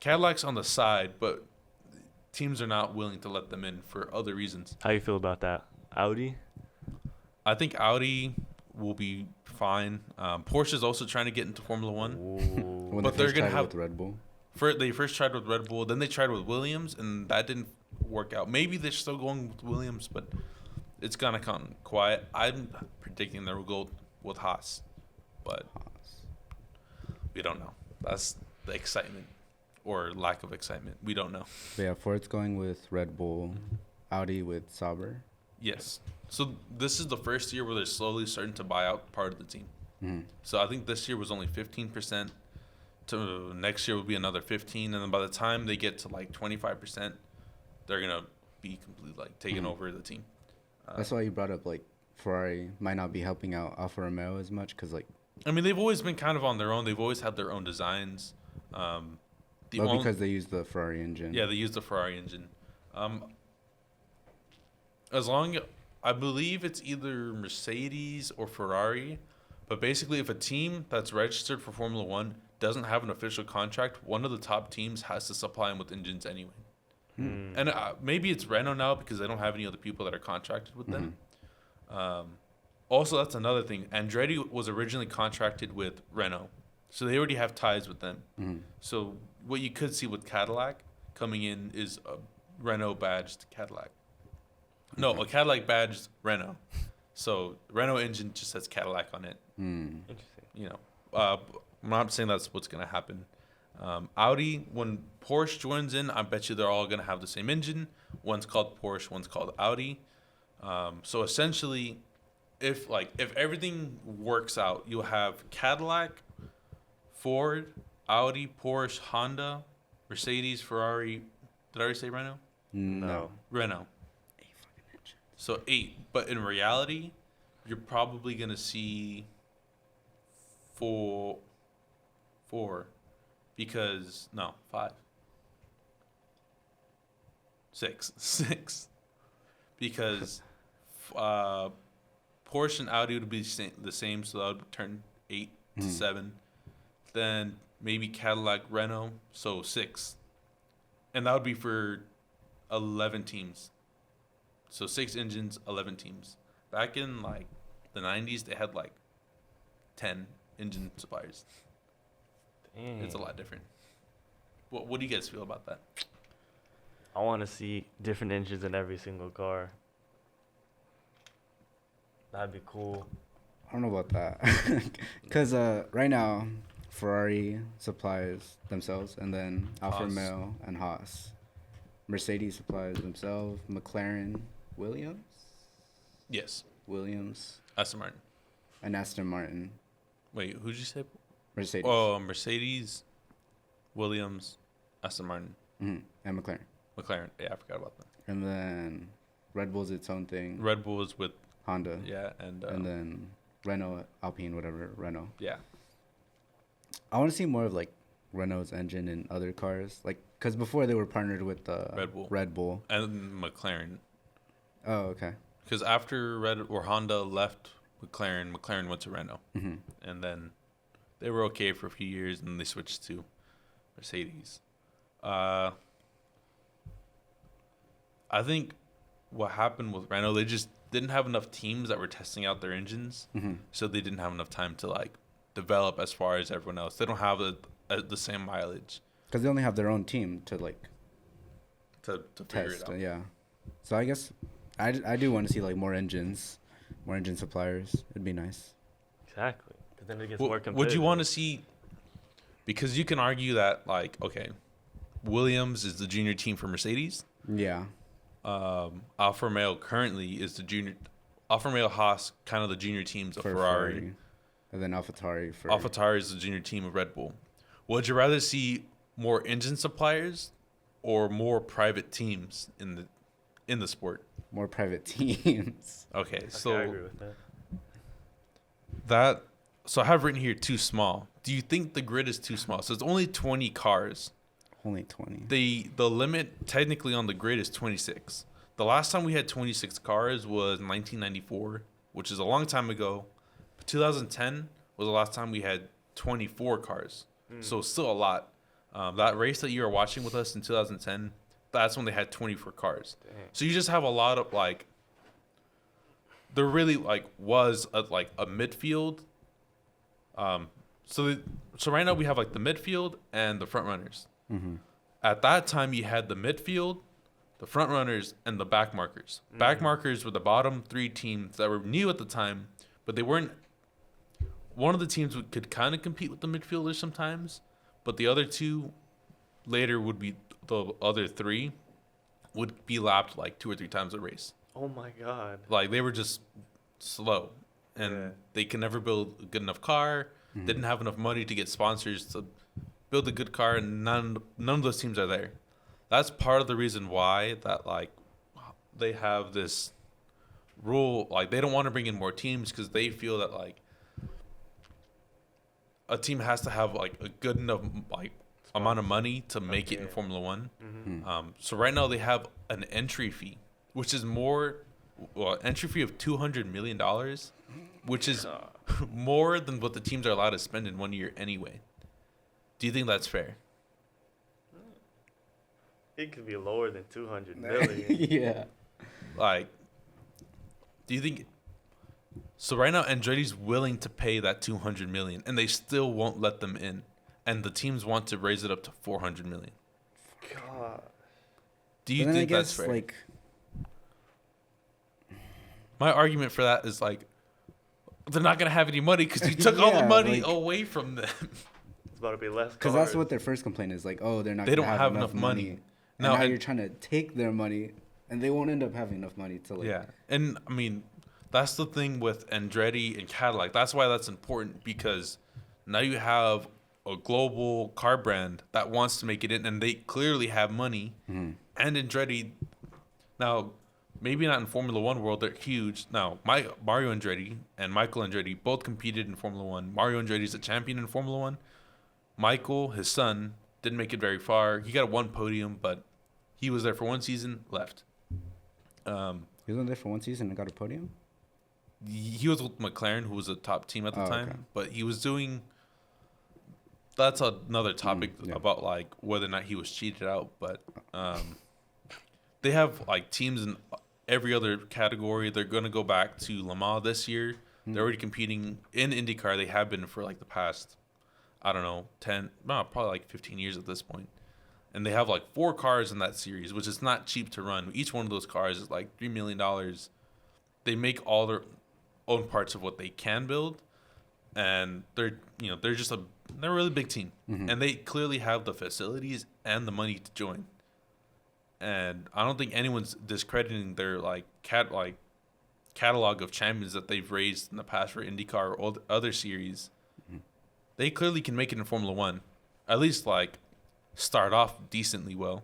Cadillac's on the side, but teams are not willing to let them in for other reasons. How you feel about that? Audi? I think Audi will be fine. Porsche is also trying to get into Formula One. When But they they're first gonna tried have- with Red Bull. They first tried with Red Bull, then they tried with Williams, and that didn't work out. Maybe they're still going with Williams, but it's gonna come quiet. I'm predicting they will go with Haas, but we don't know. That's the excitement or lack of excitement. We don't know. But yeah, Ford's going with Red Bull, Audi with Sauber. Yes. So this is the first year where they're slowly starting to buy out part of the team. Mhm. So I think this year was only 15%. To next year will be another 15, and then by the time they get to like 25%, they're gonna be completely like taking over the team. That's why you brought up like Ferrari might not be helping out Alfa Romeo as much because like. I mean, they've always been kind of on their own. They've always had their own designs. Because they use the Ferrari engine. Yeah, they use the Ferrari engine. I believe it's either Mercedes or Ferrari, but basically, if a team that's registered for Formula One doesn't have an official contract, one of the top teams has to supply them with engines anyway. And maybe it's Renault now because they don't have any other people that are contracted with them. Also, that's another thing. Andretti was originally contracted with Renault, so they already have ties with them. So what you could see with Cadillac coming in is a Renault badged Cadillac. No, a Cadillac badged Renault. So Renault engine just says Cadillac on it. Interesting. You know, I'm not saying that's what's going to happen. Audi, when Porsche joins in, I bet you they're all going to have the same engine. One's called Porsche, one's called Audi. So essentially, if everything works out, you'll have Cadillac, Ford, Audi, Porsche, Honda, Mercedes, Ferrari. Did I already say Renault? No. Renault. 8 fucking engines. So 8. But in reality, you're probably going to see four. Because, no, 5. 6. Because Porsche and Audi would be the same, so that would turn 8 to 7. Then maybe Cadillac, Renault, so 6. And that would be for 11 teams. So 6 engines, 11 teams. Back in like the 90s, they had like 10 engine suppliers. Dang. It's a lot different. What do you guys feel about that? I want to see different engines in every single car. That'd be cool. I don't know about that. Because right now, Ferrari supplies themselves, and then Alfa Haas. Romeo and Haas. Mercedes supplies themselves. McLaren, Williams, Yes. Aston Martin. and Aston Martin. Wait, who'd you say? Mercedes. Oh, Mercedes, Williams, Aston Martin, And McLaren. McLaren. Yeah, I forgot about that. And then Red Bull's its own thing. Red Bull is with, Honda. yeah, and And then Renault, Alpine, whatever, Renault. yeah. I want to see more of like Renault's engine in other cars, like because before they were partnered with Red Bull. And McLaren. Oh, okay. Because after Honda left McLaren went to Renault. And then they were okay for a few years, and then they switched to Mercedes. I think what happened with Renault, they just didn't have enough teams that were testing out their engines, so they didn't have enough time to like develop as far as everyone else. They don't have the same mileage Because they only have their own team to like to figure test. it out. Yeah. So I guess I do want to see like more engine suppliers. It'd be nice. Exactly. Because then it gets more competitive. Would you want to see? Because you can argue that like, okay, Williams is the junior team for Mercedes. Yeah. Alfa Romeo currently is the junior. Alfa Romeo, Haas, kind of the junior teams of Ferrari. And then AlphaTauri for. AlphaTauri is the junior team of Red Bull. Would you rather see more engine suppliers or more private teams in the sport? More private teams. Okay, Okay, so I agree with that. So I have written here too small. Do you think the grid is too small? So it's only 20 cars. Only 20. The limit technically on the grid is 26. The last time we had 26 cars was 1994, which is a long time ago. 2010 was the last time we had 24 cars. So it's still a lot. That race that you were watching with us in 2010, that's when they had 24 cars. Dang. So you just have a lot of like, there really like was a midfield. So right now we have like the midfield and the front runners. Mm-hmm. At that time, you had the midfield, the front runners, and the back markers. Back markers were the bottom 3 teams that were new at the time, but they weren't. One of the teams could kind of compete with the midfielders sometimes, but the other 2 later would be the other 3 would be lapped like 2 or 3 times a race. Oh my God. Like they were just slow, and they could never build a good enough car. Didn't have enough money to get sponsors to build a good car, and none of those teams are there. That's part of the reason why that like they have this rule. Like they don't want to bring in more teams because they feel that like a team has to have like a good enough like amount of money to make it in Formula One. So right now they have an entry fee, which is entry fee of $200 million, which is more than what the teams are allowed to spend in 1 year anyway. Do you think that's fair? It could be lower than 200 million. Yeah. Like, do you think? So right now, Andretti's willing to pay that 200 million, and they still won't let them in, and the teams want to raise it up to 400 million. God. Do you But then think I that's guess, fair? like, My argument for that is like, they're not gonna have any money because you took all the Yeah, money like- away from them. It's about to be less because cars. that's what their first complaint is. Like, oh, they're not. They gonna don't have enough money. And No, now and- you're trying to take their money, and they won't end up having enough money to like. Yeah, and I mean, that's the thing with Andretti and Cadillac. That's why that's important, because now you have a global car brand that wants to make it in, and they clearly have money. Mm-hmm. And Andretti, now maybe not in Formula One world, they're huge. Now, Mario Andretti and Michael Andretti both competed in Formula One. Mario Andretti's a champion in Formula One. Michael, his son, didn't make it very far. He got 1 podium, but he was there for 1 season, left. He was on there for 1 season and got a podium. He was with McLaren, who was a top team at the time, okay. but he was doing. That's another topic yeah. about like whether or not he was cheated out, but they have like teams in every other category. They're gonna go back to Le Mans this year. They're already competing in IndyCar. They have been for like the past, I don't know, probably like 15 years at this point. And they have like 4 cars in that series, which is not cheap to run. Each one of those cars is like $3 million. They make all their own parts of what they can build, and they're just they're a really big team, and they clearly have the facilities and the money to join. And I don't think anyone's discrediting their catalog of champions that they've raised in the past for IndyCar or other series. They clearly can make it in Formula One, at least like start off decently well.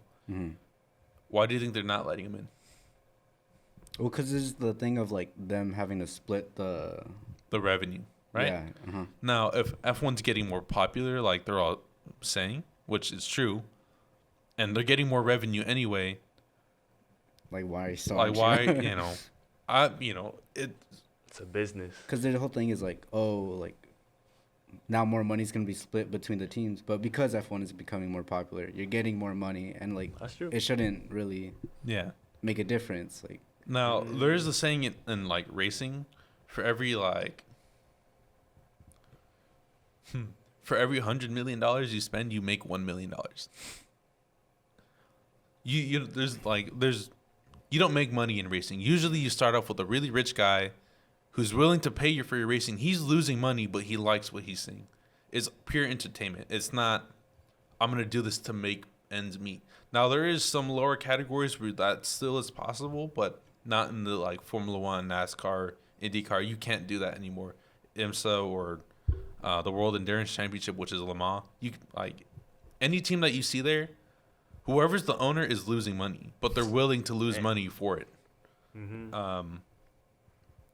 Why do you think they're not letting them in? Well, because there's the thing of like them having to split the revenue, right? Yeah. Uh-huh. Now, if F1's getting more popular, like they're all saying, which is true, and they're getting more revenue anyway, Like why so? like why, It's a business. Because the whole thing is like, oh, like now more money's gonna be split between the teams, but because F1 is becoming more popular, you're getting more money, and like That's true. it shouldn't really yeah. make a difference. Like, Now, there is a saying in like racing, for every $100 million you spend, you make $1 million. You don't make money in racing. Usually, you start off with a really rich guy who's willing to pay you for your racing. He's losing money, but he likes what he's seeing. It's pure entertainment. It's not, I'm gonna do this to make ends meet. Now, there is some lower categories where that still is possible, but not in the like Formula One, NASCAR, IndyCar. You can't do that anymore. IMSA or the World Endurance Championship, which is Le Mans. You like any team that you see there, whoever's the owner is losing money, but they're willing to lose money for it.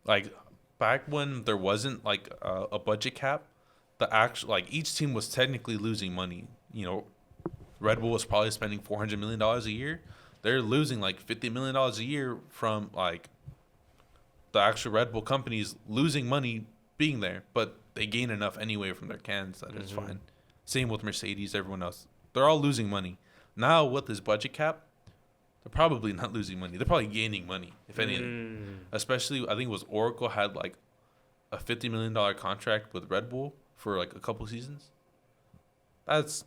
Like back when there wasn't like a budget cap, each team was technically losing money. Red Bull was probably spending $400 million a year. They're losing like $50 million a year from like the actual Red Bull companies losing money being there, but they gain enough anyway from their cans that it's fine. Same with Mercedes, everyone else. they're all losing money. Now with this budget cap, they're probably not losing money. They're probably gaining money, if anything. Especially, I think it was Oracle had like a $50 million contract with Red Bull for like a couple seasons. That's,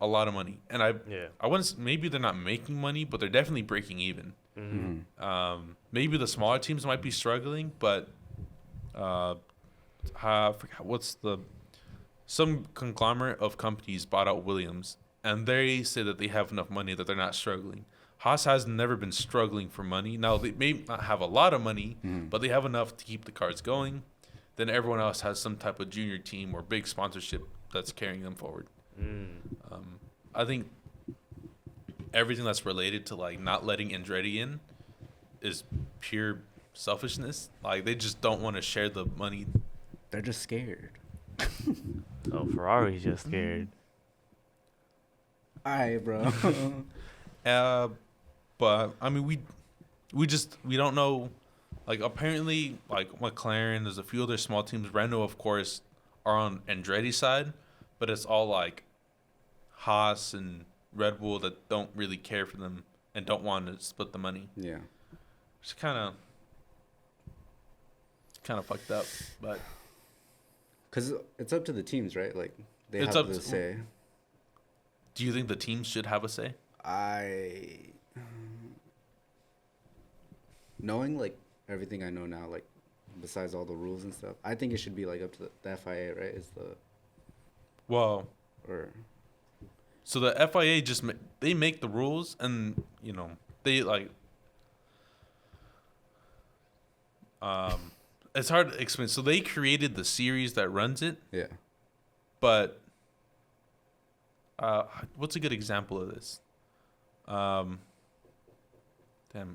a lot of money. And I wouldn't, maybe they're not making money, but they're definitely breaking even. Maybe the smaller teams might be struggling, but I forgot some conglomerate of companies bought out Williams, and they say that they have enough money that they're not struggling. Haas has never been struggling for money. Now, they may not have a lot of money, but they have enough to keep the cars going. Then everyone else has some type of junior team or big sponsorship that's carrying them forward. I think everything that's related to like not letting Andretti in is pure selfishness. Like they just don't want to share the money. They're just scared. Oh, Ferrari's just scared. All right, bro. But I mean, we don't know. Like apparently, like McLaren, there's a few other small teams. Renault, of course, are on Andretti's side, but it's all like Haas and Red Bull that don't really care for them and don't want to split the money. Yeah. It's kind of fucked up, but because it's up to the teams, right? Like they It's have up to to- say. do you think the teams should have a say? Knowing like everything I know now, like besides all the rules and stuff, I think it should be like up to the FIA, right? Well, Or so the FIA they make the rules, and they like it's hard to explain. So they created the series that runs it, yeah. but what's a good example of this? Damn,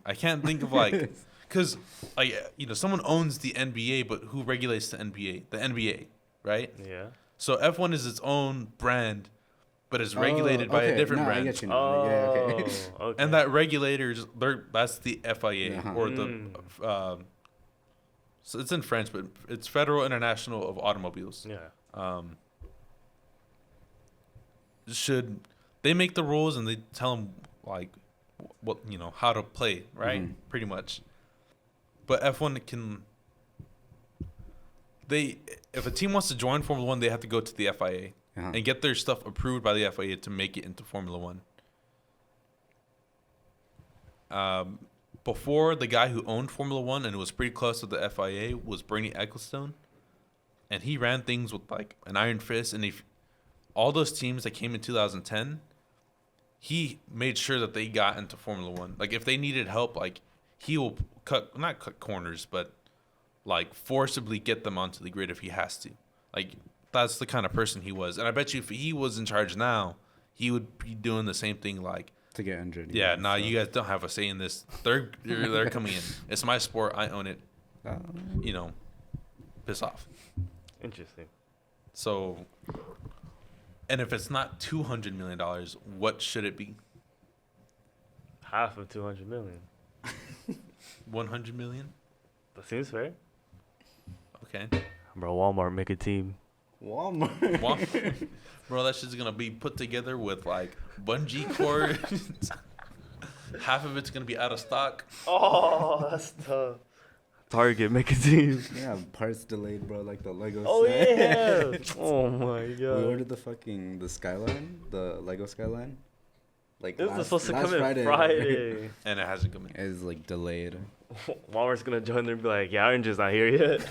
I can't think of like, because like someone owns the NBA, but who regulates the NBA? The NBA, right? Yeah. So F1 is its own brand, but it's regulated by a different brand. I get you now. Oh, Yeah, okay. okay. And that regulators, that's the FIA Uh-huh. or the. So it's in French, but it's Federal International of Automobiles. Yeah. Should they make the rules and they tell them like what how to play, right? Mhm. Pretty much. But F1 can. If a team wants to join Formula One, they have to go to the FIA Uh-huh. and get their stuff approved by the FIA to make it into Formula One. Before, the guy who owned Formula One and was pretty close to the FIA was Bernie Ecclestone, and he ran things with like an iron fist. And all those teams that came in 2010, he made sure that they got into Formula One. Like if they needed help, like he will not cut corners, but like forcibly get them onto the grid if he has to. Like that's the kind of person he was. And I bet you if he was in charge now, he would be doing the same thing. Like, To get injured. yeah, nah, you guys don't have a say in this. They're coming in. It's my sport. I own it. Piss off. Interesting. So, and if it's not $200 million, what should it be? Half of 200 million. 100 million? That seems fair. Okay. Bro, Walmart make a team. Walmart. Well, bro, that shit's gonna be put together with like bungee cords. Half of it's gonna be out of stock. Oh, that's tough. Target make a team. Yeah, parts delayed, bro. Like the Lego. Oh set. yeah. Oh my We god. ordered the Skyline, the Lego Skyline. Like This was last- supposed to last come in Friday. And it hasn't come in. It's like delayed. Walmart's gonna join there and be like, yeah, our engine's not here yet.